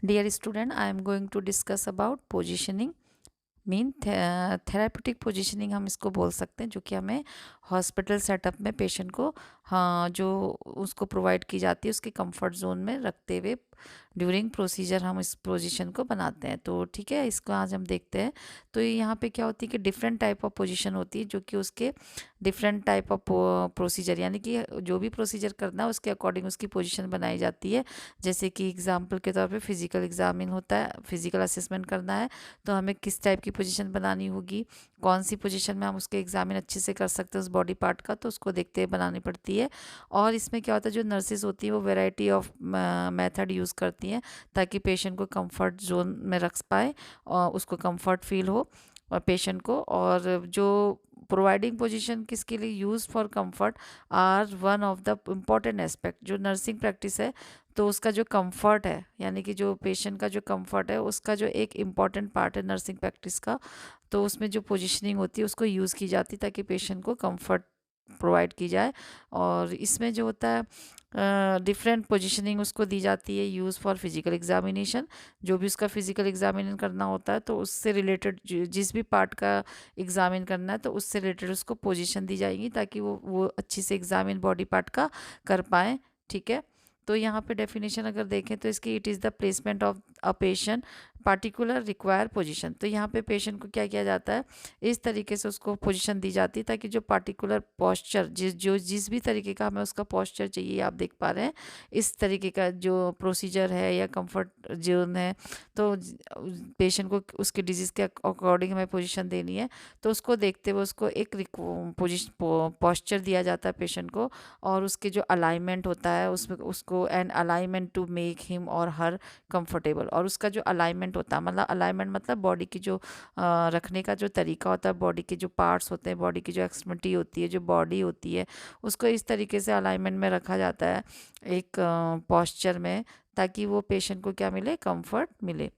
Dear student, I am going to discuss about positioning. Mean therapeutic positioning हम इसको बोल सकते हैं, जो कि हमें हॉस्पिटल सेटअप में पेशेंट को हाँ जो उसको प्रोवाइड की जाती है उसके कंफर्ट जोन में रखते हुए ड्यूरिंग प्रोसीजर हम इस पोजीशन को बनाते हैं। तो ठीक है, इसको आज हम देखते हैं। तो यहाँ पे क्या होती है कि डिफरेंट टाइप ऑफ पोजीशन होती है, जो कि उसके डिफरेंट टाइप ऑफ प्रोसीजर, यानी कि जो भी प्रोसीजर करना है उसके अकॉर्डिंग उसकी पोजीशन बनाई जाती है। जैसे कि एग्जाम्पल के तौर पे फिजिकल एग्जामिन होता है, फिजिकल असेसमेंट करना है तो हमें किस टाइप की पोजीशन बनानी होगी, कौन सी पोजीशन में हम उसके एग्जामिन अच्छे से कर सकते हैं उस बॉडी पार्ट का, तो उसको देखते हुए बनानी पड़ती है। और इसमें क्या होता है, जो नर्सेज होती है वो वेराइटी ऑफ मेथड यूज़ करती हैं ताकि पेशेंट को कंफर्ट जोन में रख पाए और उसको कंफर्ट फील हो और पेशेंट को। और जो प्रोवाइडिंग पोजीशन किसके लिए use for comfort are one of the important aspect. जो नर्सिंग प्रैक्टिस है तो उसका जो कंफर्ट है, यानी कि जो पेशेंट का जो कंफर्ट है उसका जो एक इम्पॉर्टेंट पार्ट है नर्सिंग प्रैक्टिस का। तो उसमें जो पोजीशनिंग होती है उसको यूज़ की जाती है ताकि पेशेंट को कंफर्ट प्रोवाइड की जाए। और इसमें जो होता है डिफरेंट पोजीशनिंग उसको दी जाती है यूज़ फॉर फिजिकल एग्जामिनेशन। जो भी उसका फिजिकल एग्जामिनेशन करना होता है तो उससे रिलेटेड जिस भी पार्ट का एग्जामिन करना है तो उससे रिलेटेड उसको पोजीशन दी जाएगी ताकि वो अच्छी से एग्जामिन बॉडी पार्ट का कर पाए। ठीक है, तो यहाँ पे डेफिनेशन अगर देखें तो इसकी it is the placement of a patient particular require position. तो यहाँ पे पेशेंट को क्या किया जाता है, इस तरीके से उसको पोजीशन दी जाती है ताकि जो पार्टिकुलर पोस्चर जिस भी तरीके का हमें उसका पोस्चर चाहिए, आप देख पा रहे हैं इस तरीके का जो प्रोसीजर है या कंफर्ट जोन है, तो पेशेंट को उसके डिजीज़ के अकॉर्डिंग हमें पोजीशन देनी है। तो उसको देखते हुए उसको एक पोजिशन पोस्चर दिया जाता है पेशेंट को, और उसके जो अलाइनमेंट होता है उसमें उसको an alignment to make him और हर कंफर्टेबल। और उसका जो अलाइनमेंट होता है, मतलब अलाइनमेंट मतलब बॉडी की जो रखने का जो तरीका होता है, बॉडी के जो पार्ट्स होते हैं, बॉडी की जो एक्सट्रीमिटी होती है, जो बॉडी होती है, उसको इस तरीके से अलाइनमेंट में रखा जाता है एक पोस्चर में, ताकि वो पेशेंट को क्या मिले, कंफर्ट मिले।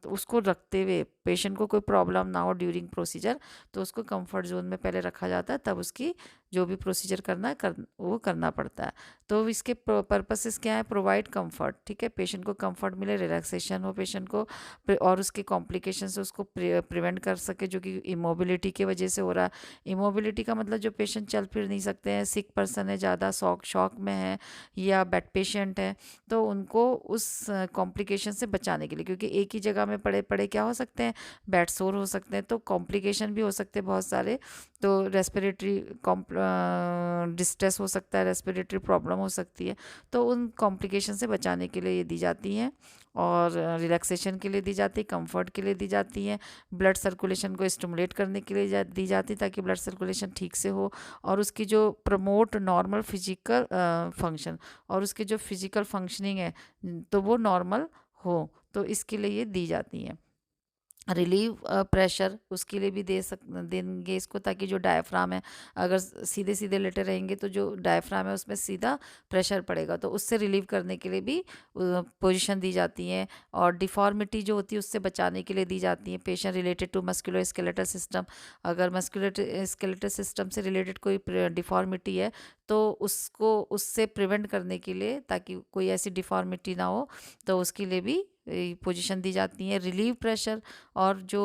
तो उसको रखते हुए पेशेंट को कोई प्रॉब्लम ना हो ड्यूरिंग प्रोसीजर, तो उसको कंफर्ट जोन में पहले रखा जाता है, तब उसकी जो भी प्रोसीजर करना है वो करना पड़ता है। तो इसके पर्पसेस क्या है, प्रोवाइड कंफर्ट। ठीक है, पेशेंट को कंफर्ट मिले, रिलैक्सेशन हो पेशेंट को, और उसके कॉम्प्लिकेशन से उसको प्रिवेंट कर सके, जो कि इमोबिलिटी की वजह से हो रहा है। इमोबिलिटी का मतलब जो पेशेंट चल फिर नहीं सकते हैं, सिक पर्सन है, ज़्यादा शॉक में है या बेड पेशेंट है, तो उनको उस कॉम्प्लिकेशन से बचाने के लिए, क्योंकि एक ही जगह में पड़े पड़े क्या हो सकते हैं, बेड सोर हो सकते हैं, तो कॉम्प्लिकेशन भी हो सकते हैं बहुत सारे। तो रेस्पिरेटरी डिस्ट्रेस हो सकता है, रेस्पिरेटरी प्रॉब्लम हो सकती है, तो उन कॉम्प्लिकेशन से बचाने के लिए ये दी जाती हैं। और रिलैक्सेशन के लिए दी जाती है, कंफर्ट के लिए दी जाती हैं, ब्लड सर्कुलेशन को स्टिमुलेट करने के लिए दी जाती है ताकि ब्लड सर्कुलेशन ठीक से हो, और उसकी जो प्रमोट नॉर्मल फिजिकल फंक्शन, और उसकी जो फिजिकल फंक्शनिंग है तो वो नॉर्मल हो, तो इसके लिए ये दी जाती हैं। रिलीव प्रेशर उसके लिए भी देंगे इसको, ताकि जो डायफ्राम है, अगर सीधे सीधे लेटे रहेंगे तो जो डायफ्राम है उसमें सीधा प्रेशर पड़ेगा, तो उससे रिलीव करने के लिए भी पोजीशन दी जाती हैं। और डिफॉर्मिटी जो होती है उससे बचाने के लिए दी जाती हैं, patient related to muscular skeletal system. अगर मस्कुलर स्केलेटल सिस्टम से रिलेटेड कोई डिफॉर्मिटी है तो उसको उससे प्रिवेंट करने के लिए, ताकि कोई ऐसी डिफॉर्मिटी ना हो, तो उसके लिए भी पोजीशन दी जाती है। रिलीव प्रेशर और जो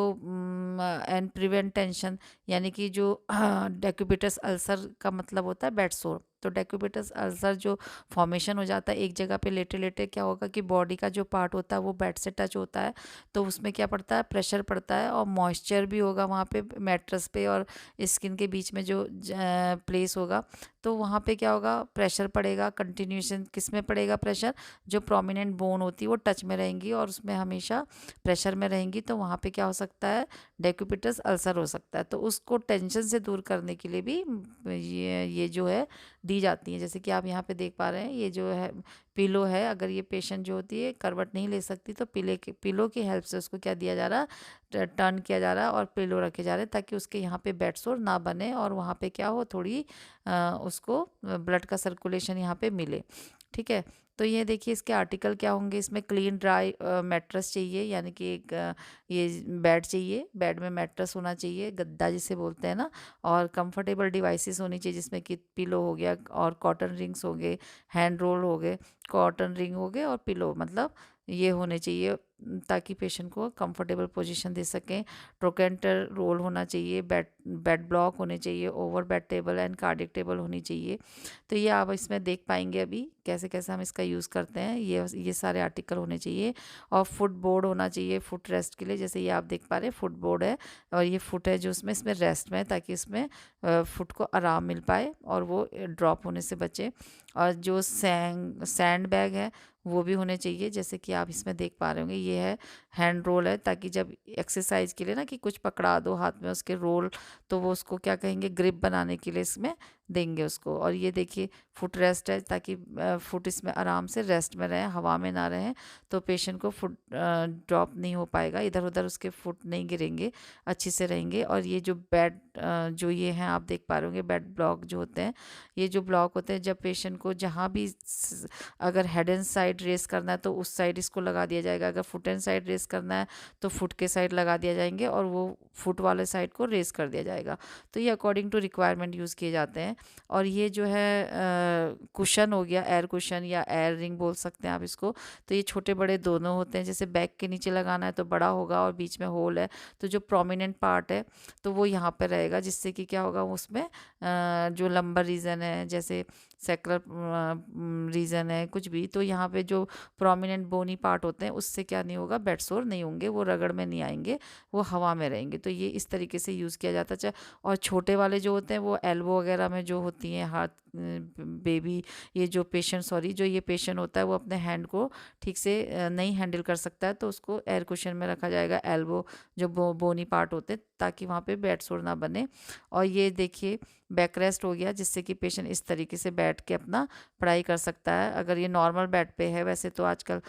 एंड प्रिवेंट टेंशन, यानी कि जो डेक्यूबिटस अल्सर का मतलब होता है बेड सोर। तो डेक्यूबिटस अल्सर जो फॉर्मेशन हो जाता है एक जगह पे लेटे लेटे, क्या होगा कि बॉडी का जो पार्ट होता है वो बेड से टच होता है, तो उसमें क्या पड़ता है, प्रेशर पड़ता है, और मॉइस्चर भी होगा वहाँ पे मैट्रेस पे और स्किन के बीच में जो प्लेस होगा, तो वहाँ पे क्या होगा, प्रेशर पड़ेगा। कंटिन्यूशन किस में पड़ेगा प्रेशर, जो प्रोमिनेंट बोन होती है वो टच में रहेंगी और उसमें हमेशा प्रेशर में रहेंगी, तो वहाँ पे क्या हो सकता है, डेक्यूबिटस अल्सर हो सकता है। तो उसको टेंशन से दूर करने के लिए भी ये जो है दी जाती है। जैसे कि आप यहाँ पे देख पा रहे हैं, ये जो है पिलो है, अगर ये पेशेंट जो होती है करवट नहीं ले सकती तो पिलो की हेल्प से उसको क्या दिया जा रहा है, टर्न किया जा रहा है और पिलो रखे जा रहे हैं, ताकि उसके यहाँ पे बेड सोर ना बने और वहाँ पे क्या हो, थोड़ी उसको ब्लड का सर्कुलेशन यहाँ पे मिले। ठीक है, तो ये देखिए इसके आर्टिकल क्या होंगे, इसमें क्लीन ड्राई मैट्रेस चाहिए, यानी कि एक ये बेड चाहिए, बेड में मैट्रेस होना चाहिए, गद्दा जिसे बोलते हैं ना, और कंफर्टेबल डिवाइसेस होनी चाहिए, जिसमें कि पिलो हो गया और कॉटन रिंग्स हो गए, हैंड रोल हो गए, कॉटन रिंग हो गए और पिलो, मतलब ये होने चाहिए ताकि पेशेंट को कंफर्टेबल पोजीशन दे सकें। ट्रोकेंटर रोल होना चाहिए, बेड बेड ब्लॉक होने चाहिए, over bed table and cardiac table होनी चाहिए। तो ये आप इसमें देख पाएंगे अभी कैसे कैसे हम इसका यूज़ करते हैं। ये सारे आर्टिकल होने चाहिए। और फुट बोर्ड होना चाहिए फुट रेस्ट के लिए, जैसे ये आप देख पा रहे हैं फुट बोर्ड है, और ये फुट है जो इसमें रेस्ट में है, ताकि इसमें फुट को आराम मिल पाए और वो ड्रॉप होने से बचे। और जो सैंड बैग है वो भी होने चाहिए, जैसे कि आप इसमें देख पा रहे होंगे ये है हैंड रोल है, ताकि जब एक्सरसाइज के लिए ना कि कुछ पकड़ा दो हाथ में उसके रोल, तो वो उसको क्या कहेंगे ग्रिप बनाने के लिए इसमें देंगे उसको। और ये देखिए फुट रेस्ट है, ताकि फुट इसमें आराम से रेस्ट में रहे, हवा में ना रहें, तो पेशेंट को फुट ड्रॉप नहीं हो पाएगा, इधर उधर उसके फुट नहीं गिरेंगे, अच्छे से रहेंगे। और ये जो बेड जो ये हैं आप देख पा रहे होंगे बेड ब्लॉक जो होते हैं, ये जो ब्लॉक होते हैं जब पेशेंट को जहाँ भी अगर हेड एंड साइड रेस करना है तो उस साइड इसको लगा दिया जाएगा, अगर फुट एंड साइड रेस करना है तो फुट के साइड लगा दिया जाएंगे, और वो फुट वाले साइड को रेस कर दिया जाएगा। तो ये अकॉर्डिंग टू रिक्वायरमेंट यूज़ किए जाते हैं। और ये जो है कुशन हो गया, एयर कुशन या एयर रिंग बोल सकते हैं आप इसको। तो ये छोटे बड़े दोनों होते हैं, जैसे बैक के नीचे लगाना है तो बड़ा होगा और बीच में होल है, तो जो प्रोमिनेंट पार्ट है तो वो यहाँ पे रहेगा, जिससे कि क्या होगा उसमें जो लंबर रीजन है, जैसे सेकुलर रीजन है कुछ भी, तो यहाँ पे जो प्रोमिनेंट बोनी पार्ट होते हैं उससे क्या नहीं होगा, बेड सोर नहीं होंगे, वो रगड़ में नहीं आएंगे, वो हवा में रहेंगे। तो ये इस तरीके से यूज़ किया जाता है। और छोटे वाले जो होते हैं वो एल्बो वगैरह में जो होती हैं हाथ बेबी, ये जो पेशेंट सॉरी जो ये पेशेंट होता है वो अपने हैंड को ठीक से नहीं हैंडल कर सकता है, तो उसको एयर कुशन में रखा जाएगा, एल्बो जो बोनी पार्ट होते हैं, ताकि वहाँ पे बेड सोर ना बने। और ये देखिए बैक रेस्ट हो गया, जिससे कि पेशेंट इस तरीके से बैठ के अपना पढ़ाई कर सकता है। अगर ये नॉर्मल बेड पे है, वैसे तो आजकल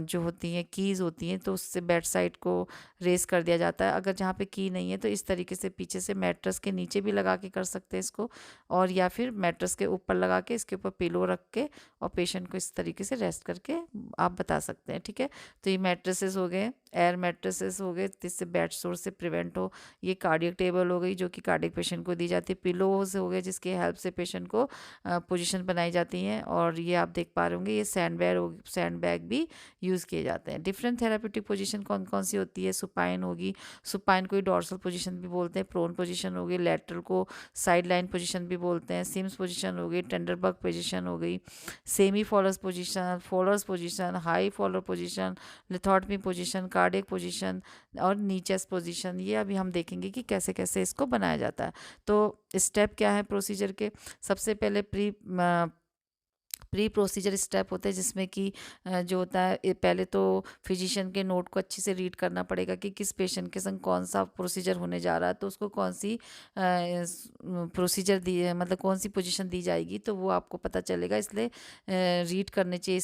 जो होती हैं कीज़ होती हैं तो उससे बेड साइड को रेस कर दिया जाता है। अगर जहाँ पे की नहीं है तो इस तरीके से पीछे से मैट्रेस के नीचे भी लगा के कर सकते हैं इसको, और या फिर मैट्रेस के ऊपर लगा के इसके ऊपर पिलो रख के और पेशेंट को इस तरीके से रेस्ट करके आप बता सकते हैं। ठीक है, तो ये मैट्रेसेस हो गए, एयर मैट्रेसेस हो गए जिससे बेड सोर से प्रिवेंट हो। ये कार्डियक टेबल हो गई जो कि कार्डियक पेशेंट को दी जाती है। पिलोज हो गए जिसकी हेल्प से पेशेंट को पोजीशन बनाई जाती हैं। और ये आप देख पा रहे होंगे ये सैंड बैग भी यूज़ किए जाते हैं। डिफरेंट थेराप्यूटिक पोजीशन कौन कौन सी होती है, सुपाइन होगी, सुपाइन को ही डॉर्सल पोजीशन भी बोलते हैं, प्रोन पोजीशन हो गई, लेटरल को साइड लाइन पोजीशन भी बोलते हैं, सिम्स पोजीशन हो गई, टेंडरबर्ग पोजीशन हो गई, semi Fowler's position, high Fowler position, lithotomy position, cardiac position और नी चेस्ट पोजीशन। ये अभी हम देखेंगे कि कैसे कैसे इसको बनाया जाता है। तो स्टेप क्या है प्रोसीजर के, सबसे पहले प्री प्रोसीजर स्टेप होते हैं, जिसमें कि जो होता है पहले तो फिजिशियन के नोट को अच्छे से रीड करना पड़ेगा कि किस पेशेंट के संग कौन सा प्रोसीजर होने जा रहा है, तो उसको कौन सी प्रोसीजर दी मतलब कौन सी पोजीशन दी जाएगी, तो वो आपको पता चलेगा। इसलिए रीड करने चाहिए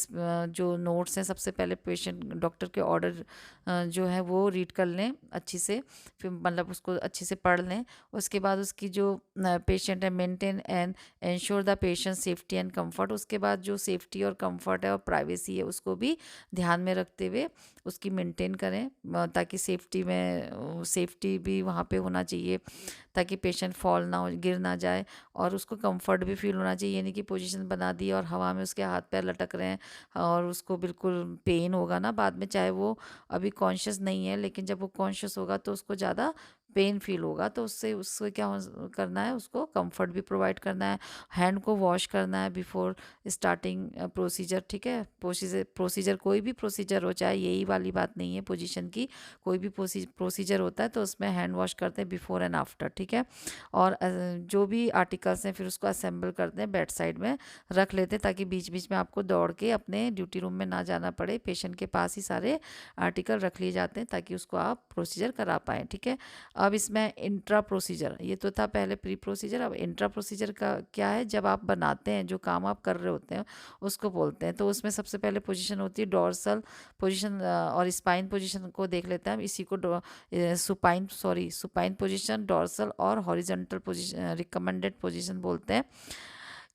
जो नोट्स हैं, सबसे पहले पेशेंट डॉक्टर के ऑर्डर जो है वो रीड कर लें अच्छी से, फिर मतलब उसको अच्छे से पढ़ लें। उसके बाद उसकी जो पेशेंट है maintain and ensure the patient safety and comfort, उसके बाद जो सेफ्टी और कंफर्ट है और प्राइवेसी है उसको भी ध्यान में रखते हुए उसकी मेंटेन करें, ताकि सेफ्टी भी वहाँ पे होना चाहिए, ताकि पेशेंट फॉल ना हो, गिर ना जाए, और उसको कंफर्ट भी फील होना चाहिए। यानी कि पोजीशन बना दी और हवा में उसके हाथ पैर लटक रहे हैं और उसको बिल्कुल पेन होगा ना बाद में, चाहे वो अभी कॉन्शियस नहीं है, लेकिन जब वो कॉन्शियस होगा तो उसको ज़्यादा पेन फील होगा, तो उससे क्या करना है, उसको कंफर्ट भी प्रोवाइड करना है, हैंड को वॉश करना है बिफोर स्टार्टिंग प्रोसीजर। ठीक है, प्रोसीजर कोई भी प्रोसीजर हो, चाहे यही वाली बात नहीं है पोजीशन की, कोई भी प्रोसीजर होता है तो उसमें हैंड वॉश करते हैं बिफोर एंड आफ्टर। ठीक है, और जो भी आर्टिकल्स हैं फिर उसको असेंबल करते हैं, बेड साइड में रख लेते हैं, ताकि बीच बीच में आपको दौड़ के अपने ड्यूटी रूम में ना जाना पड़े, पेशेंट के पास ही सारे आर्टिकल रख लिए जाते हैं ताकि उसको आप प्रोसीजर करा पाएँ। ठीक है, अब इसमें इंट्रा प्रोसीजर, ये तो था पहले प्री प्रोसीजर, अब इंट्रा प्रोसीजर का क्या है, जब आप बनाते हैं जो काम आप कर रहे होते हैं उसको बोलते हैं। तो उसमें सबसे पहले पोजीशन होती है डॉर्सल पोजीशन, और स्पाइन पोजीशन को देख लेते हैं हम, इसी को सुपाइन पोजीशन, डॉर्सल और हॉरिजॉन्टल पोजीशन रिकमेंडेड पोजीशन बोलते हैं।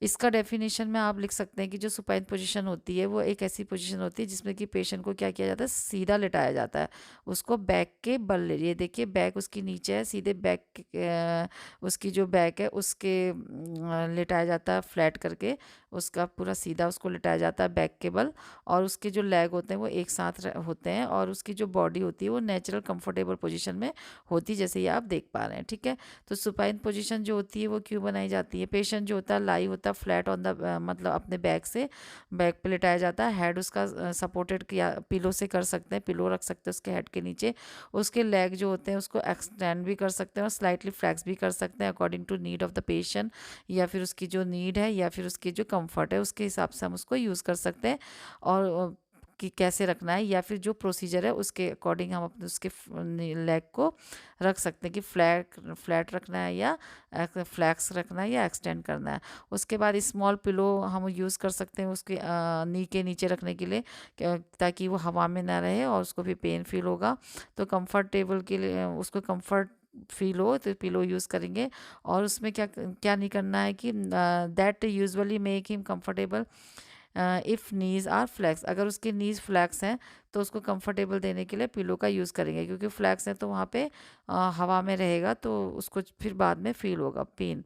इसका डेफिनेशन में आप लिख सकते हैं कि जो सुपाइन पोजीशन होती है वो एक ऐसी पोजीशन होती है जिसमें कि पेशेंट को क्या किया जाता है, सीधा लिटाया जाता है। उसको बैक के बल ले, ये देखिए बैक उसकी नीचे है, सीधे बैक उसकी जो बैक है उसके लिटाया जाता है फ्लैट करके, उसका पूरा सीधा उसको लिटाया जाता है बैक के बल। और उसके जो लेग होते हैं वो एक साथ होते हैं, और उसकी जो बॉडी होती है वो नेचुरल कंफर्टेबल पोजीशन में होती है, जैसे ये आप देख पा रहे हैं। ठीक है, तो सुपाइन पोजीशन जो होती है वो क्यों बनाई जाती है? पेशेंट जो होता है लाई होता है फ्लैट ऑन द, मतलब अपने बैक से, बैक पे लिटाया जाता है, हेड उसका सपोर्टेड किया पिलो से कर सकते हैं, पिलो रख सकते हैं उसके हेड के नीचे। उसके लेग जो होते हैं उसको एक्सटेंड भी कर सकते हैं और स्लाइटली फ्लैक्स भी कर सकते हैं according to need of the patient, या फिर उसकी जो नीड है या फिर उसकी जो कंफर्ट है उसके हिसाब से हम उसको यूज़ कर सकते हैं। और कि कैसे रखना है या फिर जो प्रोसीजर है उसके अकॉर्डिंग हम अपने उसके लेग को रख सकते हैं कि फ्लैट फ्लैट रखना है या फ्लैक्स रखना है या एक्सटेंड करना है। उसके बाद स्मॉल पिलो हम यूज़ कर सकते हैं उसके नी के नीचे रखने के लिए, ताकि वो हवा में ना रहे और उसको भी पेन फील होगा। तो कंफर्टेबल के लिए उसको कंफर्ट फील हो तो पिलो यूज़ करेंगे। और उसमें क्या क्या नहीं करना है कि that usually make him comfortable if knees are flex, अगर उसके नीज़ फ्लैक्स हैं तो उसको कंफर्टेबल देने के लिए पिलो का यूज़ करेंगे, क्योंकि फ्लैक्स है तो वहाँ पे हवा में रहेगा तो उसको फिर बाद में फील होगा पेन।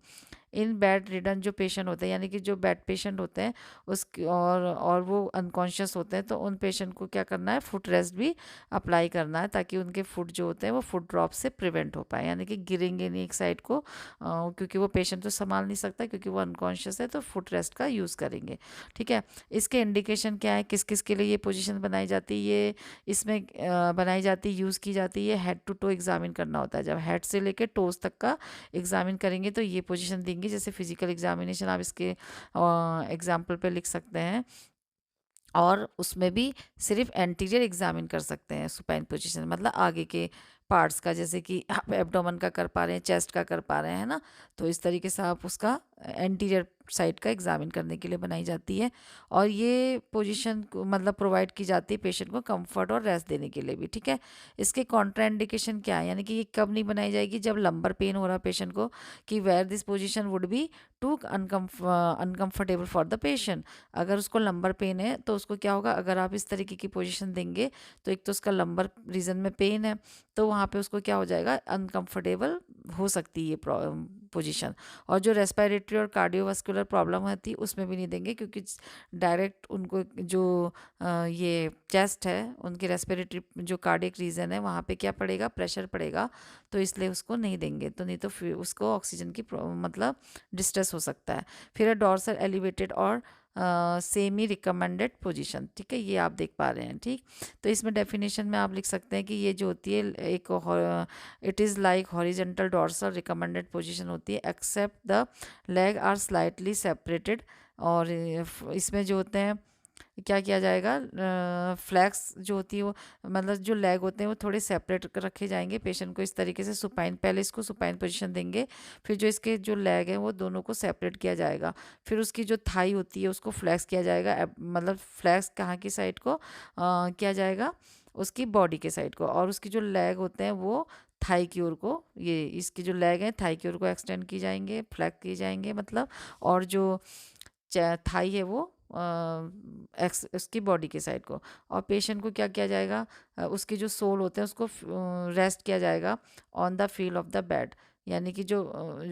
इन बेड रिडन जो पेशेंट होते हैं, यानी कि जो बेड पेशेंट होते हैं उसकी और वो अनकॉन्शियस होते हैं, तो उन पेशेंट को क्या करना है, फुट रेस्ट भी अप्लाई करना है, ताकि उनके फुट जो होते हैं वो फुट ड्रॉप से प्रिवेंट हो पाए, यानी कि गिरेंगे नहीं एक साइड को, क्योंकि वो पेशेंट तो संभाल नहीं सकता क्योंकि वो अनकॉन्शियस है, तो फुट रेस्ट का यूज़ करेंगे। ठीक है, इसके इंडिकेशन क्या है, किस किस के लिए ये पोजिशन बनाई जाती है, ये इसमें बनाई जाती है, यूज़ की जाती है, हेड टू टो एग्जामिन करना होता है। जब हेड से लेकर टोज तक का एग्जामिन करेंगे तो ये पोजीशन देंगे, जैसे फिजिकल एग्जामिनेशन आप इसके एग्जाम्पल पे लिख सकते हैं। और उसमें भी सिर्फ एंटीरियर एग्जामिन कर सकते हैं सुपाइन पोजीशन, मतलब आगे के पार्ट्स का, जैसे कि आप एब्डोमेन का कर पा रहे हैं, चेस्ट का कर पा रहे हैं ना, तो इस तरीके से आप उसका एंटीरियर साइड का एग्जामिन करने के लिए बनाई जाती है। और ये पोजीशन मतलब प्रोवाइड की जाती है पेशेंट को कंफर्ट और रेस्ट देने के लिए भी। ठीक है, इसके कॉन्ट्राइंडिकेशन क्या है, यानी कि ये कब नहीं बनाई जाएगी, जब लंबर पेन हो रहा है पेशेंट को, कि where this position would be too uncomfortable for the patient. अगर उसको लंबर पेन है तो उसको क्या होगा, अगर आप इस तरीके की पोजीशन देंगे तो एक तो उसका लंबर रीजन में पेन है, तो वहाँ पे उसको क्या हो जाएगा, अनकंफर्टेबल हो सकती है ये पोजीशन। और जो रेस्पिरेटरी और कार्डियोवास्कुलर प्रॉब्लम होती है उसमें भी नहीं देंगे, क्योंकि डायरेक्ट उनको जो ये चेस्ट है, उनके रेस्पिरेटरी जो कार्डियक रीजन है वहाँ पे क्या पड़ेगा, प्रेशर पड़ेगा, तो इसलिए उसको नहीं देंगे। तो नहीं तो फिर उसको ऑक्सीजन की मतलब डिस्ट्रेस हो सकता है। फिर है डॉर्सल एलिवेटेड और सेमी रिकमेंडेड पोजीशन। ठीक है, ये आप देख पा रहे हैं। ठीक, तो इसमें डेफिनेशन में आप लिख सकते हैं कि ये जो होती है एक it is like horizontal dorsal recommended position होती है, except the leg are slightly separated. और इसमें जो होते हैं क्या किया जाएगा, फ्लैक्स जो होती है वो, मतलब जो लेग होते हैं वो थोड़े सेपरेट रखे जाएंगे पेशेंट को इस तरीके से, सुपाइन पहले इसको सुपाइन पोजीशन देंगे, फिर जो इसके जो लेग हैं वो दोनों को सेपरेट किया जाएगा, फिर उसकी जो थाई होती है उसको फ्लैक्स किया जाएगा, मतलब फ्लैक्स कहाँ की साइड को किया जाएगा, उसकी बॉडी के साइड को, और उसकी जो लेग होते हैं वो थाई की ओर को, ये इसकी जो लेग है थाई की ओर को एक्सटेंड की जाएंगे, फ्लैक्स किए जाएंगे मतलब, और जो थाई है वो एक्स उसकी बॉडी के साइड को। और पेशेंट को क्या किया जाएगा, उसके जो सोल होते हैं उसको रेस्ट किया जाएगा on the feel of the bed, यानी कि जो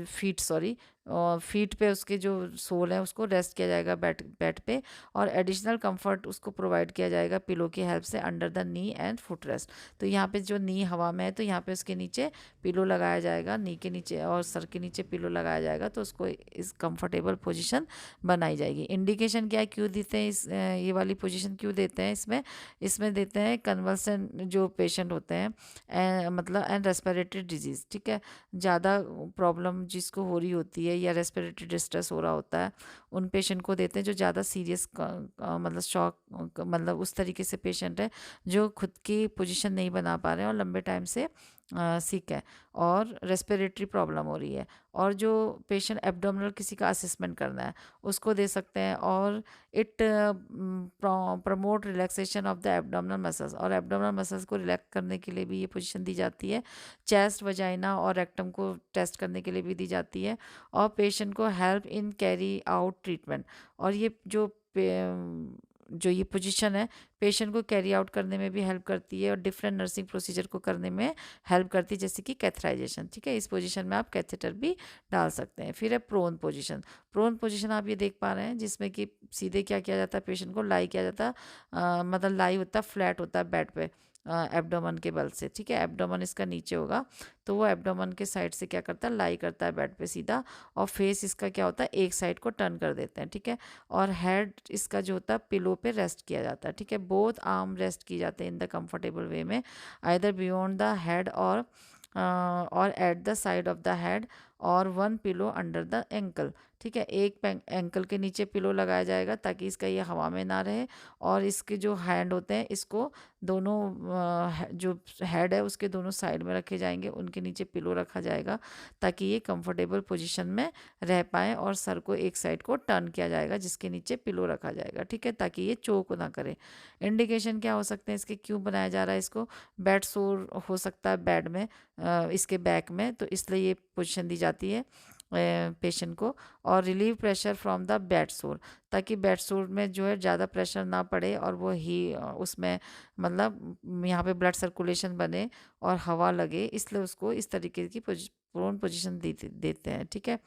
फीट सॉरी फीट पे उसके जो सोल है उसको रेस्ट किया जाएगा बेड बेड पे। और एडिशनल कंफर्ट उसको प्रोवाइड किया जाएगा पिलो की हेल्प से under the knee and foot rest. तो यहाँ पे जो नी हवा में है तो यहाँ पे उसके नीचे पिलो लगाया जाएगा, नी के नीचे और सर के नीचे पिलो लगाया जाएगा, तो उसको इस कंफर्टेबल पोजीशन बनाई जाएगी। इंडिकेशन क्या है, क्यों देते हैं इस ये वाली पोजीशन क्यों देते हैं इसमें, इसमें देते हैं कन्वल्सन जो पेशेंट होते हैं मतलब एंड रेस्पिरेटरी डिजीज़। ठीक है, ज़्यादा प्रॉब्लम जिसको हो रही होती है या रेस्पिरेटरी डिस्ट्रेस हो रहा होता है उन पेशेंट को देते हैं, जो ज़्यादा सीरियस मतलब शॉक मतलब उस तरीके से पेशेंट है जो खुद की पोजीशन नहीं बना पा रहे हैं और लंबे टाइम से सिक है और रेस्पिरेटरी प्रॉब्लम हो रही है, और जो पेशेंट एब्डोमिनल किसी का असेसमेंट करना है उसको दे सकते हैं। और it promote relaxation of the abdominal muscles, और एब्डोमिनल मसल्स को रिलैक्स करने के लिए भी ये पोजीशन दी जाती है। चेस्ट, वजाइना और रेक्टम को टेस्ट करने के लिए भी दी जाती है, और पेशेंट को help in carry out treatment. और ये जो ये पोजीशन है पेशेंट को कैरी आउट करने में भी हेल्प करती है, और डिफरेंट नर्सिंग प्रोसीजर को करने में हेल्प करती है, जैसे कि कैथराइजेशन। ठीक है, इस पोजीशन में आप कैथेटर भी डाल सकते हैं। फिर है प्रोन पोजीशन। प्रोन पोजीशन आप ये देख पा रहे हैं, जिसमें कि सीधे क्या किया जाता है, पेशेंट को लाई किया जाता है, मतलब लाई होता है, फ्लैट होता है बेड पे एब्डोमन के बल से। ठीक है, एब्डोमन इसका नीचे होगा, तो वो एब्डोमन के साइड से क्या करता है, लाई करता है बेड पे सीधा, और फेस इसका क्या होता है, एक साइड को टर्न कर देते हैं। ठीक है, और हेड इसका जो होता है पिलो पे रेस्ट किया जाता है। ठीक है, बोथ आर्म रेस्ट किए जाते हैं इन द कंफर्टेबल वे में, आइदर बियॉन्ड द हेड और at the side of the head, और one pillow under the ankle. ठीक है, एक एंकल के नीचे पिलो लगाया जाएगा ताकि इसका ये हवा में ना रहे, और इसके जो हैंड होते हैं इसको दोनों जो हेड है उसके दोनों साइड में रखे जाएंगे, उनके नीचे पिलो रखा जाएगा ताकि ये कंफर्टेबल पोजीशन में रह पाए, और सर को एक साइड को टर्न किया जाएगा जिसके नीचे पिलो रखा जाएगा। ठीक है, ताकि ये चोक ना करे। इंडिकेशन क्या हो सकते हैं इसके, क्यों बनाया जा रहा है इसको, बेड सोर हो सकता है बेड में, इसके बैक में, तो इसलिए ये पोजीशन दी जाती है पेशेंट को। और relieve pressure from the bed सोर, ताकि बेड सोर में जो है ज़्यादा प्रेशर ना पड़े, और वो ही उसमें मतलब यहाँ पे ब्लड सर्कुलेशन बने और हवा लगे, इसलिए उसको इस तरीके की प्रोन पोजीशन देते हैं। ठीक है,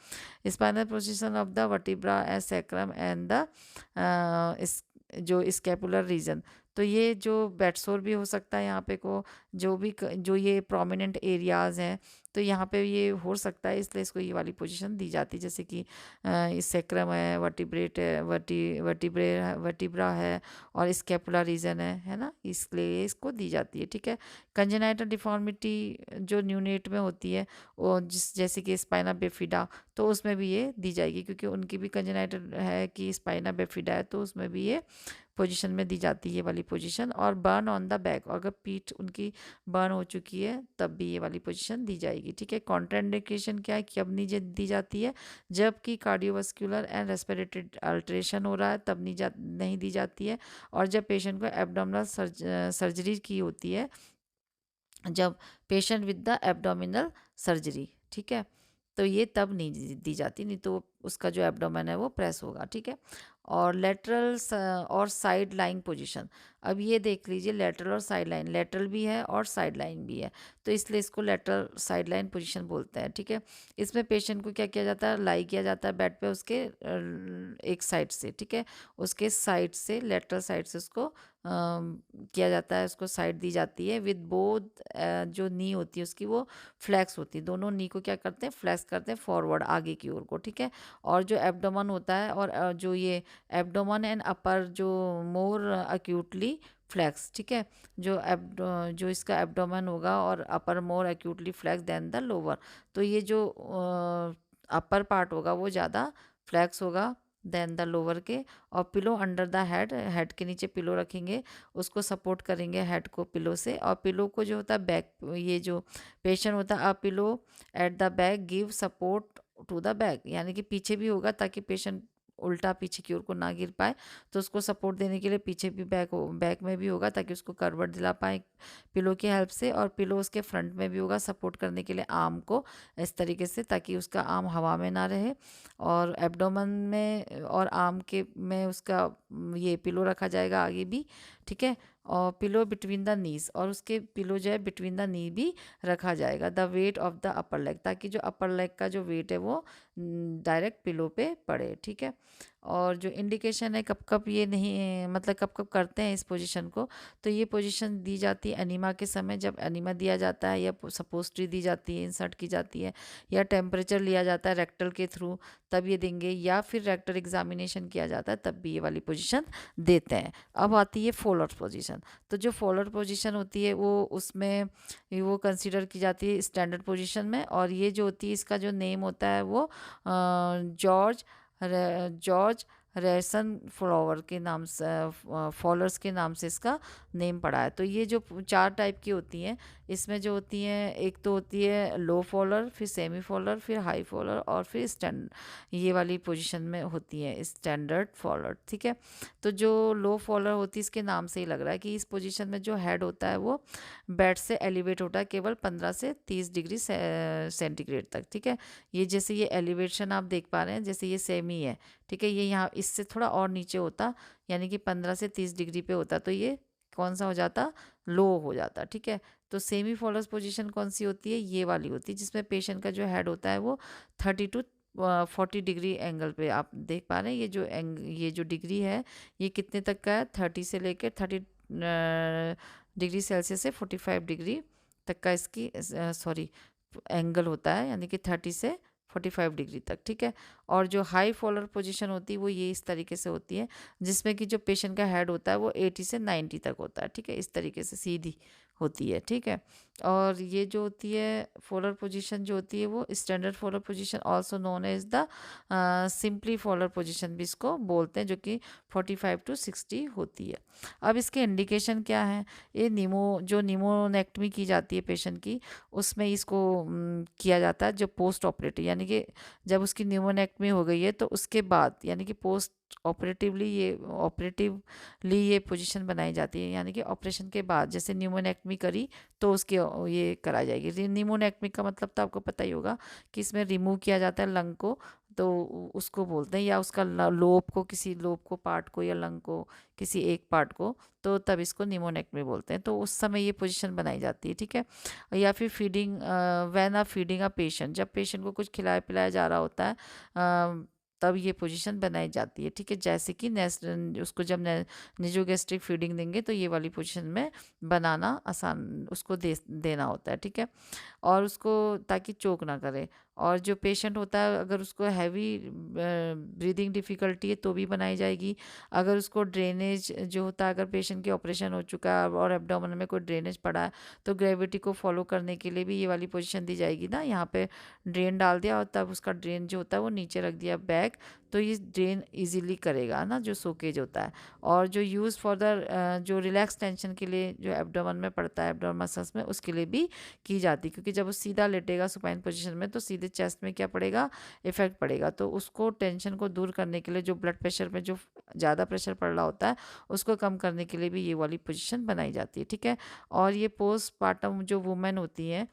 spinal position of the vertebra and sacrum and the जो स्कैपुलर रीजन। तो ये जो बेडसोर भी हो सकता है यहाँ पे को, जो ये प्रोमिनेंट एरियाज हैं, तो यहाँ पे ये हो सकता है, इसलिए इसको ये वाली पोजीशन दी जाती है, जैसे कि इस सैक्रम है, वर्टिब्रेट है, वर्टिब्रा है, और स्कैपुलर रीजन है ना, इसलिए इसको दी जाती है। ठीक है, कंजेनाइटल डिफॉर्मिटी जो न्यूनेट में होती है, वो जैसे कि स्पाइना बिफिडा, तो उसमें भी ये दी जाएगी, क्योंकि उनकी भी कंजेनाइटल है कि स्पाइना बिफिडा है, तो उसमें भी ये पोजीशन में दी जाती है ये वाली पोजीशन। और बर्न ऑन द बैक, अगर पीठ उनकी बर्न हो चुकी है तब भी ये वाली पोजीशन दी जाएगी। ठीक है, कॉन्ट्राइंडिकेशन क्या है, कब नहीं दी जाती है, जबकि कार्डियोवास्कुलर एंड रेस्पिरेटरी अल्ट्रेशन हो रहा है तब नहीं दी जाती है, और जब पेशेंट को एब्डोमिनल सर्जरी की होती है, जब patient with the abdominal surgery. ठीक है, तो ये तब नहीं दी जाती, नहीं तो उसका जो एब्डोमेन है वो प्रेस होगा। ठीक है, और लेटरल और साइड लाइन पोजीशन। अब ये देख लीजिए, लेटरल और साइड लाइन, लेटरल भी है और साइड लाइन भी है, तो इसलिए इसको लेटरल साइड लाइन पोजीशन बोलते हैं। ठीक है, इसमें पेशेंट को क्या किया जाता है, लाई किया जाता है बेड पे उसके एक साइड से। ठीक है, उसके साइड से, लेटरल साइड से उसको किया जाता है, उसको साइड दी जाती है, विद बोथ जो नी होती है उसकी वो फ्लैक्स होती है, दोनों नी को क्या करते हैं, फ्लैक्स करते हैं फॉरवर्ड, आगे की ओर को। ठीक है, और जो एब्डोमन होता है, और जो ये एब्डोमन एंड अपर जो मोर अक्यूटली फ्लैक्स। ठीक है, जो इसका एब्डोमन होगा और upper more acutely flex than the lower, तो ये जो अपर पार्ट होगा वो ज़्यादा फ्लैक्स होगा देन द लोअर के। और pillow under the head, head के नीचे पिलो रखेंगे, उसको सपोर्ट करेंगे हेड को पिलो से, और पिलो को जो होता है बैक, ये जो पेशेंट होता है, a pillow at the back give support to the back, यानी कि पीछे भी होगा ताकि पेशेंट उल्टा पीछे की ओर को ना गिर पाए, तो उसको सपोर्ट देने के लिए पीछे भी बैक में भी होगा ताकि उसको करवट दिला पाए पिलो की हेल्प से, और पिलो उसके फ्रंट में भी होगा सपोर्ट करने के लिए आर्म को, इस तरीके से ताकि उसका आर्म हवा में ना रहे, और एब्डोमन में और आर्म के में उसका ये पिलो रखा जाएगा आगे भी। ठीक है, और पिलो बिटवीन द नीज, और उसके पिलो जो है बिटवीन द नी भी रखा जाएगा। The weight of the upper leg, ताकि जो अपर लेग का जो वेट है वो डायरेक्ट पिलो पे पड़े। ठीक है, और जो इंडिकेशन है कब कब ये नहीं, मतलब कब कब करते हैं इस पोजीशन को, तो ये पोजीशन दी जाती है एनीमा के समय, जब एनीमा दिया जाता है, या सपोस्ट्री दी जाती है, इंसर्ट की जाती है, या टेम्परेचर लिया जाता है रेक्टल के थ्रू तब ये देंगे, या फिर रेक्टल एग्जामिनेशन किया जाता है तब भी ये वाली पोजीशन देते हैं। अब आती है फोल्ड पोजीशन। तो जो फोल्ड पोजीशन होती है वो उसमें वो कंसीडर की जाती है स्टैंडर्ड पोजीशन में, और ये जो होती है इसका जो नेम होता है वो जॉर्ज रेसन फ्लावर के नाम से फॉलर्स के नाम से इसका नेम पड़ा है। तो ये जो 4 टाइप की होती हैं, इसमें जो होती हैं, एक तो होती है लो फॉलर, फिर सेमी फॉलर, फिर हाई फॉलर और फिर स्टैंड, ये वाली पोजीशन में होती है स्टैंडर्ड फॉलर। ठीक है, तो जो लो फॉलर होती है, इसके नाम से ही लग रहा है कि इस पोजीशन में जो हेड होता है वो बेड से एलिवेट होता है केवल 15 से 30 डिग्री सेंटीग्रेड तक। ठीक है, ये जैसे ये एलिवेशन आप देख पा रहे हैं, जैसे ये सेमी है, ठीक है, ये यहाँ इससे थोड़ा और नीचे होता, यानी कि 15 से 30 डिग्री पे होता, तो ये कौन सा हो जाता, लो हो जाता। ठीक है, तो सेमी फॉलोस पोजीशन कौन सी होती है, ये वाली होती है, जिसमें पेशेंट का जो हेड होता है वो 30 टू 40 डिग्री एंगल पे, आप देख पा रहे हैं ये जो डिग्री है, ये कितने तक का है, 30 से लेकर 30 डिग्री सेल्सियस से 45 डिग्री तक का इसकी सॉरी एंगल होता है, यानी कि 30 से 45 डिग्री तक। ठीक है, और जो हाई फॉलर पोजीशन होती है वो ये इस तरीके से होती है, जिसमें कि जो पेशेंट का हेड होता है वो 80 से 90 तक होता है। ठीक है, इस तरीके से सीधी होती है। ठीक है, और ये जो होती है फॉलर पोजीशन जो होती है वो standard Fowler position also known as the simply Fowler position भी इसको बोलते हैं, जो कि 45 टू 60 होती है। अब इसके इंडिकेशन क्या है, ये जो निमोनेक्टमी की जाती है पेशेंट की, उसमें इसको किया जाता है जो पोस्ट ऑपरेटिव, यानी कि जब उसकी निमोनेक्टमी हो गई है तो उसके बाद, यानी कि पोस्ट ऑपरेटिवली ये पोजीशन बनाई जाती है, यानी कि ऑपरेशन के बाद जैसे निमोनेक्टमी करी तो उसकी ये कराई जाएगी। निमोनेक्टमी का मतलब तो आपको पता ही होगा कि इसमें रिमूव किया जाता है लंग को, तो उसको बोलते हैं, या उसका लोब को, किसी लोब को, पार्ट को, या लंग को, किसी एक पार्ट को, तो तब इसको निमोनेक्टमी बोलते हैं। तो उस समय ये पोजीशन बनाई जाती है। ठीक है, या फिर फीडिंग, व्हेन आप फीडिंग अ पेशेंट, जब पेशेंट को कुछ खिलाया पिलाया जा रहा होता है तब ये पोजीशन बनाई जाती है। ठीक है, जैसे कि उसको जब नेजोगैस्ट्रिक फीडिंग देंगे तो ये वाली पोजीशन में बनाना आसान, उसको देना होता है। ठीक है, और उसको ताकि चोक ना करे। और जो पेशेंट होता है अगर उसको हैवी ब्रीदिंग डिफ़िकल्टी है तो भी बनाई जाएगी। अगर उसको ड्रेनेज जो होता है, अगर पेशेंट की ऑपरेशन हो चुका है और एब्डोमेन में कोई ड्रेनेज पड़ा है तो ग्रेविटी को फॉलो करने के लिए भी ये वाली पोजीशन दी जाएगी ना, यहाँ पे ड्रेन डाल दिया और तब उसका ड्रेन जो होता है वो नीचे रख दिया बैग, तो ये ड्रेन इजीली करेगा ना जो सोकेज होता है। और जो यूज़ फॉर द जो रिलैक्स टेंशन के लिए जो एब्डोमेन में पड़ता है, एब्डोमेन मसल्स में, उसके लिए भी की जाती है, क्योंकि जब वो सीधा लेटेगा सुपाइन पोजीशन में तो सीधे चेस्ट में क्या पड़ेगा, इफेक्ट पड़ेगा। तो उसको टेंशन को दूर करने के लिए, जो ब्लड प्रेशर में जो ज़्यादा प्रेशर पड़ रहा होता है उसको कम करने के लिए भी ये वाली पोजीशन बनाई जाती है। ठीक है, और ये पोस्टपार्टम जो वुमेन होती है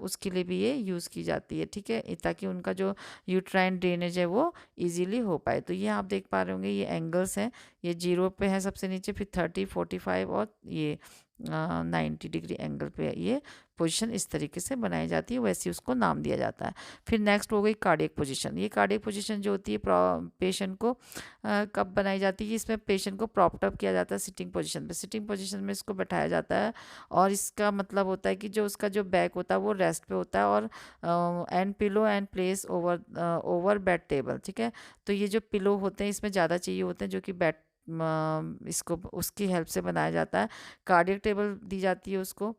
उसके लिए भी ये यूज़ की जाती है। ठीक है, ताकि उनका जो यूट्राइन ड्रेनेज है वो इजीली हो पाए। तो ये आप देख पा रहे होंगे, ये एंगल्स हैं, ये 0 पे है सबसे नीचे, फिर 30, 45 और ये 90 डिग्री एंगल पे ये पोजीशन इस तरीके से बनाई जाती है, वैसे उसको नाम दिया जाता है। फिर नेक्स्ट हो गई कार्डियक पोजीशन। ये कार्डियक पोजीशन जो होती है पेशेंट को कब बनाई जाती है, इसमें पेशेंट को प्रॉप्ड अप किया जाता है सिटिंग पोजीशन पे, सिटिंग पोजीशन में इसको बैठाया जाता है, और इसका मतलब होता है कि जो उसका जो बैक होता है वो रेस्ट पे होता है, और and pillow and place over bed table. ठीक है, तो ये जो पिलो होते हैं इसमें ज़्यादा चाहिए होते हैं, जो कि बेड इसको उसकी हेल्प से बनाया जाता है। कार्डियक टेबल दी जाती है उसको,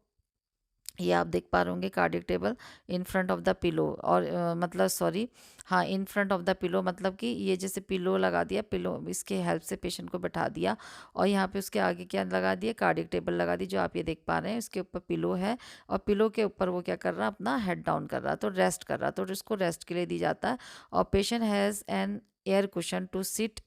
ये आप देख पा रहे होंगे, cardiac table in front of the pillow, और मतलब सॉरी, हाँ, in front of the pillow मतलब कि ये जैसे पिलो लगा दिया, पिलो इसके हेल्प से पेशेंट को बैठा दिया, और यहाँ पे उसके आगे क्या लगा दिया, कार्डियक टेबल लगा दी, जो आप ये देख पा रहे हैं, उसके ऊपर पिलो है, और पिलो के ऊपर वो क्या कर रहा है, अपना हेड डाउन कर रहा है, तो रेस्ट कर रहा है, तो इसको रेस्ट के लिए दी जाता है। और patient has an air cushion to sit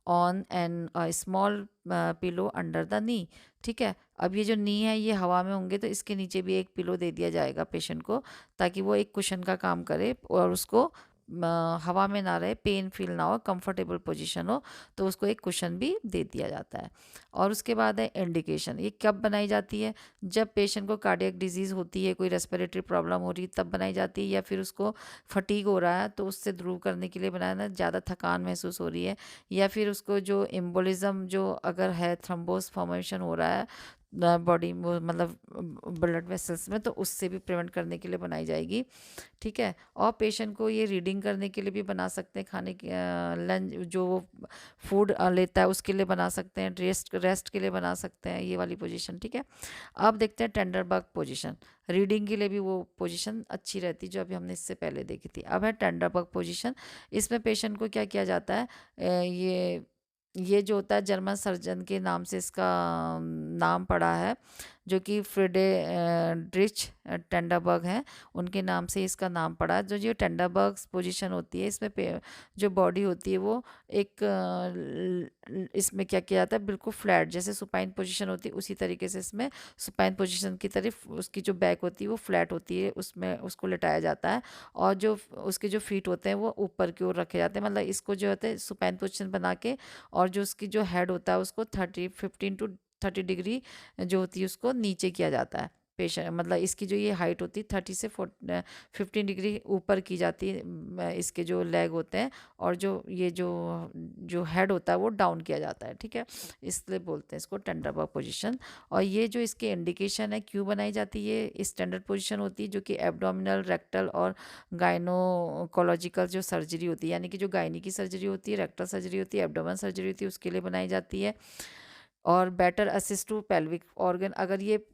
on an small pillow under the knee. ठीक है, अब ये जो नी है ये हवा में होंगे, तो इसके नीचे भी एक पिलो दे दिया जाएगा पेशेंट को, ताकि वो एक कुशन का काम करे और उसको हवा में ना रहे, पेन फील ना हो, कंफर्टेबल पोजीशन हो, तो उसको एक कुशन भी दे दिया जाता है। और उसके बाद है इंडिकेशन। ये कब बनाई जाती है, जब पेशेंट को कार्डियक डिजीज़ होती है, कोई रेस्पिरेटरी प्रॉब्लम हो रही है तब बनाई जाती है, या फिर उसको फटीग हो रहा है तो उससे दूर करने के लिए बनाना, ज़्यादा थकान महसूस हो रही है, या फिर उसको जो एम्बोलिज्म जो अगर है, थ्रोम्बोस फॉर्मेशन हो रहा है बॉडी मतलब ब्लड वेसल्स में, तो उससे भी प्रिवेंट करने के लिए बनाई जाएगी। ठीक है। और पेशेंट को ये रीडिंग करने के लिए भी बना सकते हैं, खाने की लंच जो वो फूड लेता है उसके लिए बना सकते हैं, रेस्ट के लिए बना सकते हैं ये वाली पोजीशन। ठीक है। अब देखते हैं टेंडर बग पोजीशन। रीडिंग के लिए भी वो पोजीशन अच्छी रहती है जो अभी हमने इससे पहले देखी थी। अब है टेंडर बग पोजीशन। इसमें पेशेंट को क्या किया जाता है, ये जो होता है जर्मन सर्जन के नाम से इसका नाम पड़ा है, जो कि फ्रिडे ड्रिच टेंडरबर्ग हैं, उनके नाम से इसका नाम पड़ा है। जो टेंडरबर्ग पोजीशन होती है इसमें जो बॉडी होती है वो एक इसमें क्या किया जाता है, बिल्कुल फ्लैट जैसे सुपाइन पोजीशन होती है उसी तरीके से इसमें सुपाइन पोजीशन की तरफ उसकी जो बैक होती है वो फ्लैट होती है, उसमें उसको लिटाया जाता है। और जो उसके जो फीट होते हैं वो ऊपर की ओर रखे जाते हैं, मतलब इसको जो होता है सुपाइन पोजीशन बना के, और जो उसकी जो हेड होता है उसको 15 to 30 डिग्री जो होती है उसको नीचे किया जाता है। पेशेंट मतलब इसकी जो ये हाइट होती है 30 से 15 डिग्री ऊपर की जाती है, इसके जो लेग होते हैं, और जो ये जो जो हेड होता है वो डाउन किया जाता है। ठीक है। इसलिए बोलते हैं इसको टेंडर बर्ग पोजीशन। और ये जो इसके इंडिकेशन है क्यों बनाई जाती है, इस स्टैंडर्ड पोजीशन होती है जो कि एब्डोमिनल, रेक्टल और गायनोकोलॉजिकल जो सर्जरी होती है, यानी कि जो गायनी की सर्जरी होती है, रेक्टल सर्जरी होती है, एब्डोमेन सर्जरी होती है, उसके लिए बनाई जाती है। और better assist to pelvic organ, अगर ये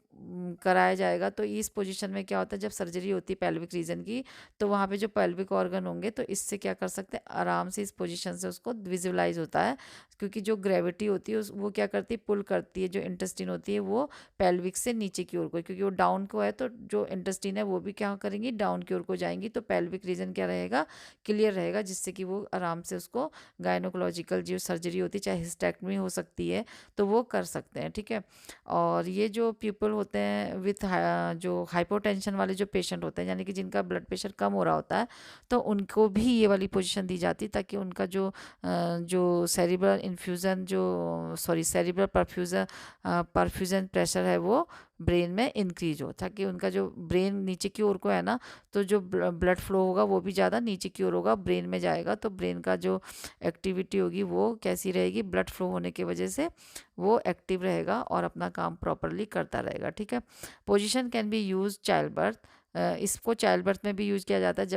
कराया जाएगा तो इस पोजीशन में क्या होता है, जब सर्जरी होती है पेल्विक रीजन की, तो वहाँ पे जो पेल्विक ऑर्गन होंगे तो इससे क्या कर सकते हैं, आराम से इस पोजीशन से उसको विजुअलाइज होता है, क्योंकि जो ग्रेविटी होती है वो क्या करती है, पुल करती है जो इंटेस्टिन होती है वो पेल्विक से नीचे की ओर को, क्योंकि वो डाउन को है तो जो इंटेस्टिन है वो भी क्या करेंगी, डाउन की ओर को जाएंगी, तो पेल्विक रीजन क्या रहेगा, क्लियर रहेगा, जिससे कि वो आराम से उसको गायनोकोलॉजिकल जो सर्जरी होती है, चाहे हिस्टेक्टमी हो सकती है, तो वो कर सकते हैं। ठीक है। और ये जो पीपल होते हैं विथ जो हाइपोटेंशन वाले जो पेशेंट होते हैं, यानी कि जिनका ब्लड प्रेशर कम हो रहा होता है, तो उनको भी ये वाली पोजीशन दी जाती है, ताकि उनका जो सेरिब्रल इन्फ्यूज़न जो सॉरी सेरिब्रल परफ्यूजन प्रेशर है वो ब्रेन में इंक्रीज हो, ताकि उनका जो ब्रेन नीचे की ओर को है ना, तो जो ब्लड फ्लो होगा वो भी ज़्यादा नीचे की ओर होगा, ब्रेन में जाएगा, तो ब्रेन का जो एक्टिविटी होगी वो कैसी रहेगी, ब्लड फ्लो होने की वजह से वो एक्टिव रहेगा और अपना काम प्रॉपरली करता रहेगा। ठीक है। Position can be use child birth, इसको चाइल्ड बर्थ में भी यूज़ किया जाता है,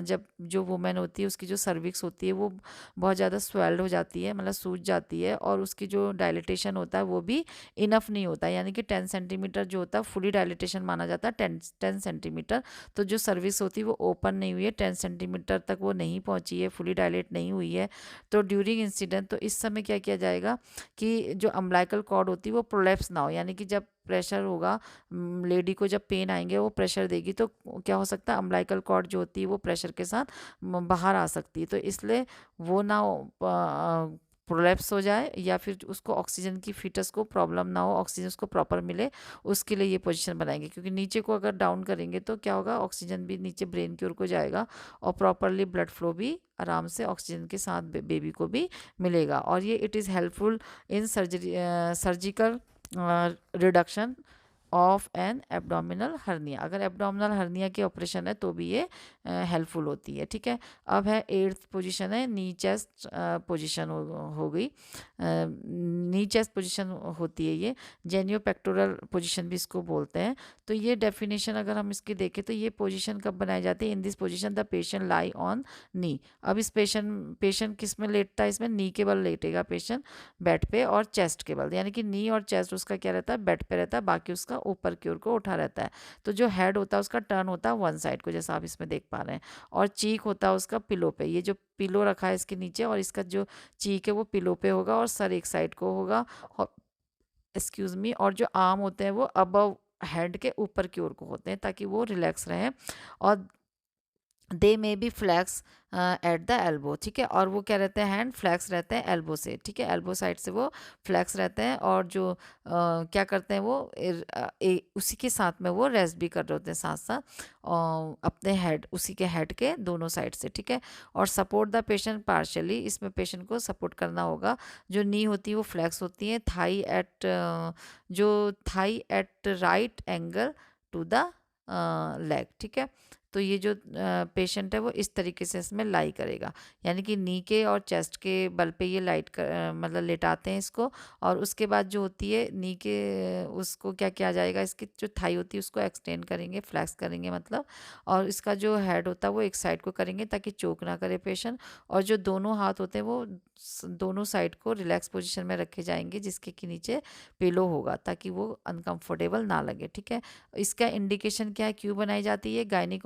जब जो वुमेन होती है उसकी जो सर्विक्स होती है वो बहुत ज़्यादा स्वेल्ड हो जाती है, मतलब सूज जाती है, और उसकी जो डायलिटेशन होता है वो भी इनफ नहीं होता है, यानी कि 10 सेंटीमीटर जो होता है फुली डायलिटेशन माना जाता है, 10 सेंटीमीटर, तो जो सर्विक्स होती है वो ओपन नहीं हुई है, 10 सेंटीमीटर तक वो नहीं पहुंची है, फुली डायलेट नहीं हुई है, तो ड्यूरिंग इंसिडेंट तो इस समय क्या किया जाएगा कि जो अम्बिलिकल कॉर्ड होती है वो प्रोलैप्स ना हो, यानी कि जब प्रेशर होगा, लेडी को जब पेन आएंगे वो प्रेशर देगी, तो क्या हो सकता है, अम्बिलिकल कॉर्ड जो होती है वो प्रेशर के साथ बाहर आ सकती है, तो इसलिए वो ना प्रोलैप्स हो जाए, या फिर उसको ऑक्सीजन की फीटस को प्रॉब्लम ना हो, ऑक्सीजन उसको प्रॉपर मिले, उसके लिए ये पोजीशन बनाएंगे, क्योंकि नीचे को अगर डाउन करेंगे तो क्या होगा, ऑक्सीजन भी नीचे ब्रेन की ओर को जाएगा, और प्रॉपरली ब्लड फ्लो भी आराम से ऑक्सीजन के साथ बेबी को भी मिलेगा। और ये it is helpful in surgical reduction of an abdominal hernia, अगर एब्डोमिनल हर्निया के ऑपरेशन है तो भी ये हेल्पफुल होती है। ठीक है। अब है 8th पोजीशन है नी चेस्ट पोजीशन हो गई, नी चेस्ट पोजीशन होती है ये, जेनियो पेक्टोरल पोजीशन भी इसको बोलते हैं। तो ये डेफिनेशन अगर हम इसकी देखें तो ये पोजीशन कब बनाई जाती है, in this position the patient lie on knee. अब इस पेशेंट किस में लेटता है, इसमें नी के बल लेटेगा पेशेंट बेड पे, और चेस्ट के बल, यानी कि नी और चेस्ट उसका क्या रहता है, बेड पे रहता है, बाकी उसका ऊपर की ओर को उठा रहता है। तो जो हेड होता है उसका टर्न होता है वन साइड को, जैसा आप इसमें देख पा रहे हैं, और चीक होता है उसका पिलो पे, ये जो पिलो रखा है इसके नीचे, और इसका जो चीक है वो पिलो पे होगा, और सर एक साइड को होगा, और एक्सक्यूज मी, और जो आर्म होते हैं वो अबव हेड के ऊपर की ओर को होते हैं, ताकि वो रिलैक्स रहें, और they may be flex at the elbow. ठीक है। और वो क्या रहते हैं, हैंड फ्लैक्स रहते हैं एल्बो से। ठीक है। एल्बो साइड से वो फ्लैक्स रहते हैं, और जो क्या करते हैं वो उसी के साथ में वो रेस्ट भी कर रहे होते हैं साथ साथ, अपने हेड, उसी के हेड के दोनों साइड से। ठीक है। और सपोर्ट द पेशेंट पार्शियली, इसमें पेशेंट को सपोर्ट करना होगा। जो नी होती है वो फ्लैक्स होती है, thigh at right angle to the leg. ठीक है। तो ये जो पेशेंट है वो इस तरीके से इसमें लाई करेगा, यानी कि नी के और चेस्ट के बल पे ये मतलब लेटाते हैं इसको। और उसके बाद जो होती है नी के उसको क्या किया जाएगा, इसकी जो थाई होती है उसको एक्सटेंड करेंगे, फ्लैक्स करेंगे मतलब। और इसका जो हेड होता है वो एक साइड को करेंगे ताकि चोक ना करे पेशेंट। और जो दोनों हाथ होते हैं वो दोनों साइड को रिलैक्स पोजीशन में रखे जाएंगे, जिसके कि नीचे पिलो होगा ताकि वो अनकंफर्टेबल ना लगे, ठीक है। इसका इंडिकेशन क्या है, क्यों बनाई जाती है? गायनी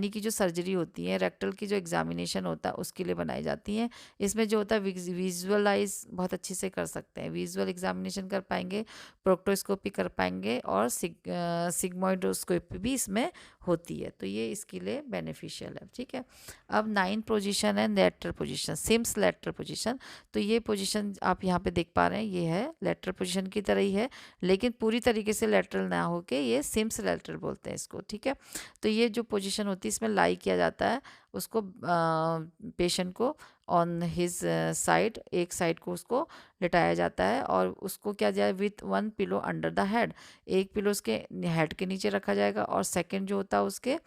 की जो सर्जरी होती है, रेक्टल की जो एग्जामिनेशन होता है उसके लिए बनाई जाती है। इसमें जो होता है विजुअलाइज बहुत अच्छे से कर सकते हैं, विजुअल एग्जामिनेशन कर पाएंगे, प्रोक्टोस्कोपी कर पाएंगे, और सिग्मोइडोस्कोपी भी इसमें होती है, तो ये इसके लिए बेनिफिशियल है, ठीक है। अब 9 पोजीशन है lateral position, Sims lateral position. तो ये पोजीशन आप यहाँ पे देख पा रहे हैं, ये है लेटरल पोजीशन की तरह ही है, लेकिन पूरी तरीके से लेटरल ना होके ये सिम्स लेटरल बोलते हैं इसको, ठीक है। तो ये जो पोजीशन होती है इसमें लाई किया जाता है उसको, पेशेंट को ऑन हिज साइड, एक साइड को उसको लिटाया जाता है, और उसको क्या जाए with 1 pillow under the head, एक पिलो उसके हेड के नीचे रखा जाएगा, और सेकंड जो होता है उसके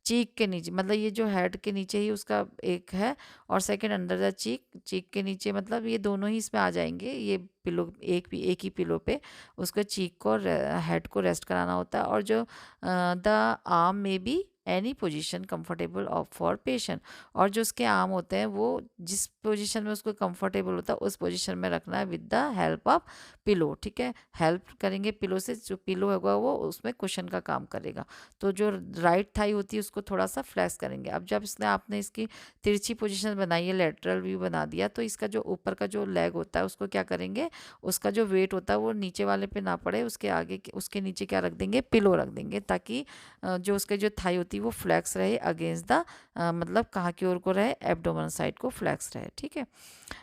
चीक के नीचे, मतलब ये जो हेड के नीचे ही उसका एक है, और सेकंड अंडर द चीक, चीक के नीचे, मतलब ये दोनों ही इसमें आ जाएंगे, ये पिलो एक ही पिलो पे उसको चीक को और हेड को रेस्ट कराना होता है। और जो द आर्म में be any position comfortable of for patient, और जो उसके आर्म होते हैं वो जिस पोजीशन में उसको कंफर्टेबल होता है उस पोजीशन में रखना है with the help of pillow, ठीक है। हेल्प करेंगे पिलो से, जो पिलो होगा वो उसमें कुशन का काम करेगा। तो जो राइट थाई होती है उसको थोड़ा सा फ्लैक्स करेंगे। अब जब आपने इसकी तिरछी पोजीशन बनाई है, लेटरल व्यू बना दिया, तो इसका जो ऊपर का जो लेग होता है उसको क्या करेंगे, उसका जो वेट होता है वो नीचे वाले पे ना पड़े, उसके आगे उसके नीचे क्या रख देंगे, पिलो रख देंगे, ताकि जो उसके जो थाई होती है वो फ्लैक्स रहे अगेंस्ट द, मतलब कहाँ की ओर को रहे, एब्डोमेन साइड को फ्लैक्स रहे, ठीक है।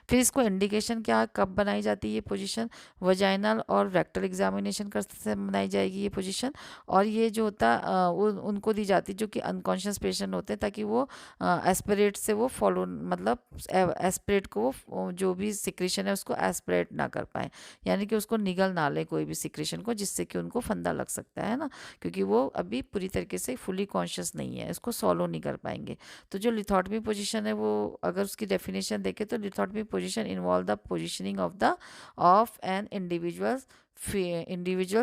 फिर इसको इंडिकेशन क्या, कब बनाई जाती है ये पोजीशन, वजाइनल और रेक्टल एग्जामिनेशन कर से बनाई जाएगी ये पोजीशन। और ये जो होता है उनको दी जाती है जो कि अनकॉन्शियस पेशेंट होते हैं, ताकि वो एस्पिरेट से वो फॉलो, मतलब एस्पिरेट को वो जो भी सिक्रेशन है उसको एस्पिरेट ना कर पाए, यानी कि उसको निगल ना ले कोई भी सिक्रेशन को, जिससे कि उनको फंदा लग सकता है ना, क्योंकि वो अभी पूरी तरीके से फुली कॉन्शियस नहीं है, इसको सॉलो नहीं कर पाएंगे। तो जो लिथोटमी पोजीशन है वो अगर उसकी डेफिनेशन देखें तो lithotomy position involve the positioning of an individuals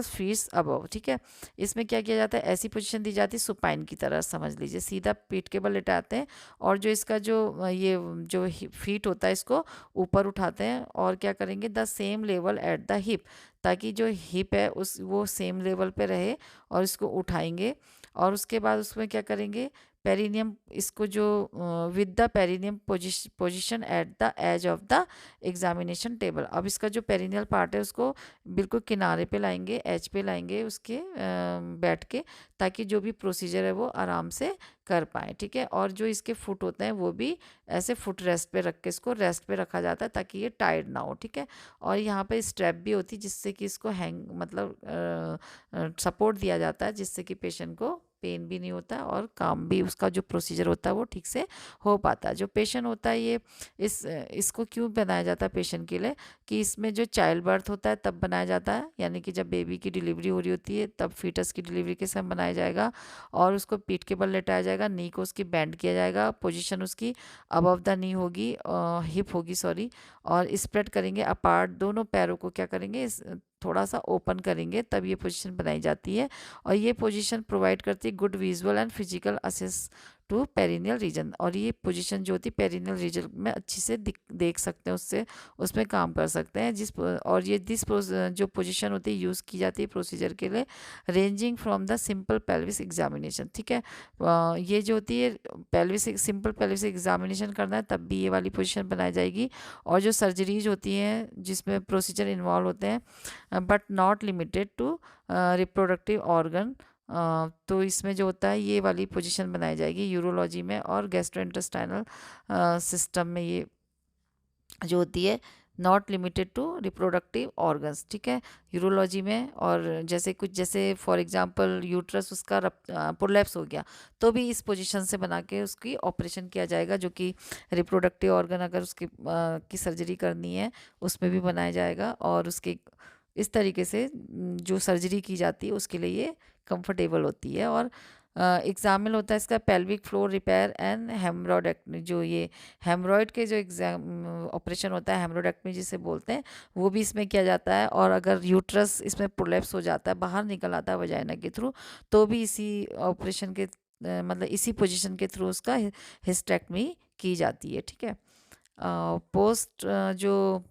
feet above, ठीक है। इसमें क्या किया जाता है, ऐसी पोजीशन दी जाती है सुपाइन की तरह, समझ लीजिए सीधा पीठ के बल लेटाते हैं, और जो इसका जो ये जो फीट होता है इसको ऊपर उठाते हैं, और क्या करेंगे, the same level at the hip, ताकि जो हिप है उस वो सेम लेवल पे रहे, और इसको उठाएंगे। और उसके बाद उसमें क्या करेंगे, पेरिनियम, इसको जो with the perineum position at the edge of the examination table. अब इसका जो पेरिनियल पार्ट है उसको बिल्कुल किनारे पे लाएंगे, एज पे लाएंगे उसके बैठ के, ताकि जो भी प्रोसीजर है वो आराम से कर पाए, ठीक है। और जो इसके फुट होते हैं वो भी ऐसे फुट रेस्ट पे रख के इसको रेस्ट पे रखा जाता है ताकि ये टाइट ना हो, ठीक है। और यहाँ पे स्ट्रैप भी होती है जिससे कि इसको हैंग, मतलब सपोर्ट दिया जाता है, जिससे कि पेशेंट को पेन भी नहीं होता और काम भी उसका जो प्रोसीजर होता है वो ठीक से हो पाता है। जो पेशेंट होता है ये इसको क्यों बनाया जाता है पेशेंट के लिए, कि इसमें जो चाइल्ड बर्थ होता है तब बनाया जाता है, यानी कि जब बेबी की डिलीवरी हो रही होती है तब फीटस की डिलीवरी के समय बनाया जाएगा, और उसको पीठ के बल लेटाया जाएगा, नी को उसकी बैंड किया जाएगा, पोजीशन उसकी अबव द नी होगी, हिप होगी सॉरी, और स्प्रेड करेंगे अपार्ट, दोनों पैरों को क्या करेंगे, थोड़ा सा ओपन करेंगे, तब ये पोजीशन बनाई जाती है। और ये पोजीशन प्रोवाइड करती है good visual and physical assess to perineal region, और ये पोजीशन जो होती है पेरिनियल रीजन में अच्छी से देख सकते हैं, उससे उसमें काम कर सकते हैं। और ये जो पोजीशन होती है यूज़ की जाती है प्रोसीजर के लिए, ranging from the simple pelvis examination, ठीक है। ये जो होती है सिंपल पेल्विस एग्जामिनेशन करना है तब भी ये वाली पोजीशन बनाई जाएगी। और जो सर्जरीज होती हैं जिसमें प्रोसीजर इन्वॉल्व होते हैं but not limited to reproductive organ, तो इसमें जो होता है ये वाली पोजीशन बनाई जाएगी यूरोलॉजी में और गैस्ट्रोइंटेस्टाइनल सिस्टम में, ये जो होती है not limited to reproductive organs, ठीक है, यूरोलॉजी में। और जैसे फॉर एग्जांपल यूट्रस उसका प्रोलैप्स हो गया तो भी इस पोजीशन से बना के उसकी ऑपरेशन किया जाएगा, जो कि रिप्रोडक्टिव ऑर्गन अगर उसकी की सर्जरी करनी है उसमें भी बनाया जाएगा, और उसके इस तरीके से जो सर्जरी की जाती है उसके लिए ये कंफर्टेबल होती है। और एग्जाम्पल होता है इसका पेल्विक फ्लोर रिपेयर एंड हेमरोइडेक्टमी। जो ये हेमरॉइड के जो एग्जाम ऑपरेशन होता है हेमरोइडेक्टमी जिसे बोलते हैं, वो भी इसमें किया जाता है। और अगर यूट्रस इसमें प्रोलैप्स हो जाता है, बाहर निकल आता है वजाइना के थ्रू, तो भी इसी ऑपरेशन के मतलब इसी पोजीशन के थ्रू उसका हिस्टेक्टमी की जाती है। ठीक है। पोस्ट जो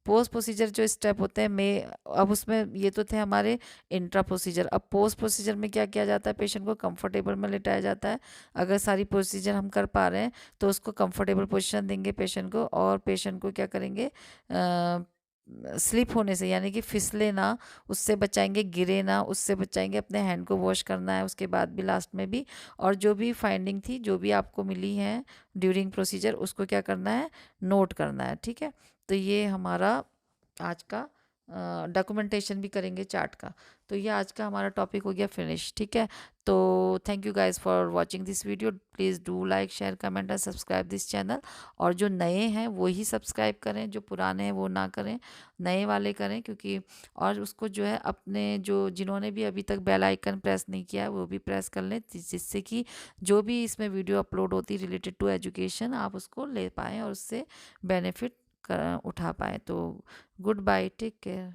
पोस्ट प्रोसीजर जो स्टेप होते हैं में, अब उसमें ये तो थे हमारे इंट्रा प्रोसीजर। अब पोस्ट प्रोसीजर में क्या किया जाता है, पेशेंट को कंफर्टेबल में लेटाया जाता है। अगर सारी प्रोसीजर हम कर पा रहे हैं तो उसको कंफर्टेबल पोजीशन देंगे पेशेंट को, और पेशेंट को क्या करेंगे, स्लिप होने से यानी कि फिसले ना, उससे बचाएंगे, गिरे ना, उससे बचाएंगे। अपने हैंड को वॉश करना है उसके बाद भी, लास्ट में भी। और जो भी फाइंडिंग थी, जो भी आपको मिली है ड्यूरिंग प्रोसीजर, उसको क्या करना है, नोट करना है। ठीक है। तो ये हमारा आज का डॉक्यूमेंटेशन भी करेंगे चार्ट का। तो ये आज का हमारा टॉपिक हो गया फिनिश। ठीक है। तो thank you guys for watching this video. Please do like share comment and subscribe this channel. और जो नए हैं वो ही सब्सक्राइब करें, जो पुराने हैं वो ना करें, नए वाले करें। क्योंकि और उसको जो है अपने जो जिन्होंने भी अभी तक बेल आइकन प्रेस नहीं किया है वो भी प्रेस कर लें, जिससे कि जो भी इसमें वीडियो अपलोड होती रिलेटेड टू एजुकेशन आप उसको ले पाएँ और उससे बेनिफिट उठा पाएँ। तो गुड बाय, टेक केयर।